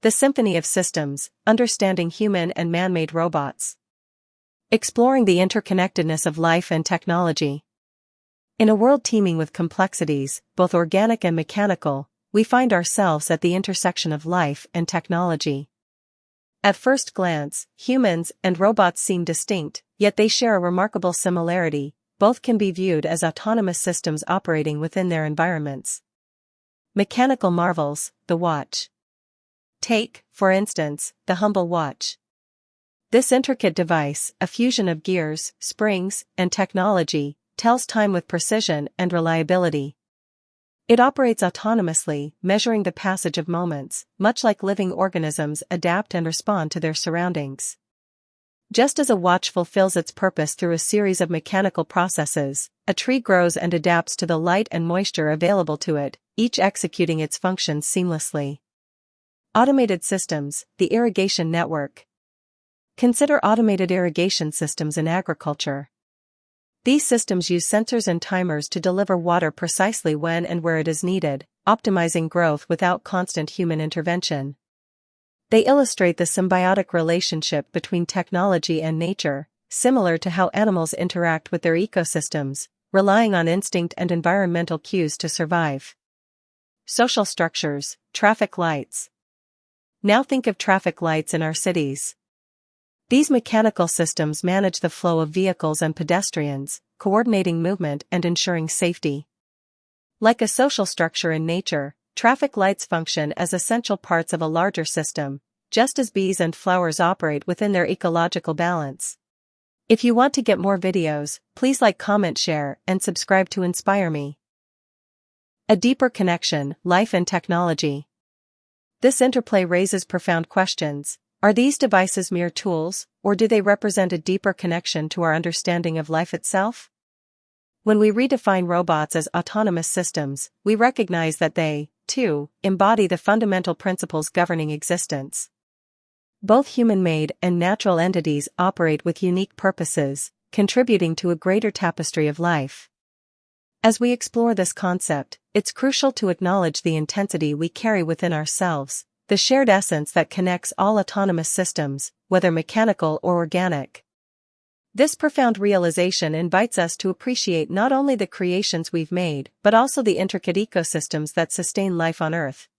The Symphony of Systems, Understanding Human and Man-Made Robots. Exploring the interconnectedness of life and technology. In a world teeming with complexities, both organic and mechanical, we find ourselves at the intersection of life and technology. At first glance, humans and robots seem distinct, yet they share a remarkable similarity. Both can be viewed as autonomous systems operating within their environments. Mechanical marvels, the watch. Take, for instance, the humble watch. This intricate device, a fusion of gears, springs, and technology, tells time with precision and reliability. It operates autonomously, measuring the passage of moments, much like living organisms adapt and respond to their surroundings. Just as a watch fulfills its purpose through a series of mechanical processes, a tree grows and adapts to the light and moisture available to it, each executing its functions seamlessly. Automated systems, the irrigation network. Consider automated irrigation systems in agriculture. These systems use sensors and timers to deliver water precisely when and where it is needed, optimizing growth without constant human intervention. They illustrate the symbiotic relationship between technology and nature, similar to how animals interact with their ecosystems, relying on instinct and environmental cues to survive. Social structures, traffic lights. Now think of traffic lights in our cities. These mechanical systems manage the flow of vehicles and pedestrians, coordinating movement and ensuring safety. Like a social structure in nature, traffic lights function as essential parts of a larger system, just as bees and flowers operate within their ecological balance. If you want to get more videos, please like, comment, share, and subscribe to inspire me. A deeper connection, life and technology. This interplay raises profound questions. Are these devices mere tools, or do they represent a deeper connection to our understanding of life itself? When we redefine robots as autonomous systems, we recognize that they, too, embody the fundamental principles governing existence. Both human-made and natural entities operate with unique purposes, contributing to a greater tapestry of life. As we explore this concept, it's crucial to acknowledge the intensity we carry within ourselves, the shared essence that connects all autonomous systems, whether mechanical or organic. This profound realization invites us to appreciate not only the creations we've made, but also the intricate ecosystems that sustain life on Earth.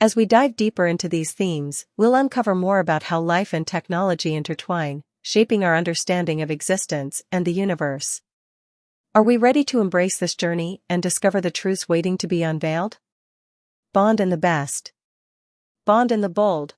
As we dive deeper into these themes, we'll uncover more about how life and technology intertwine, shaping our understanding of existence and the universe. Are we ready to embrace this journey and discover the truths waiting to be unveiled? Bond in the best. Bond in the bold.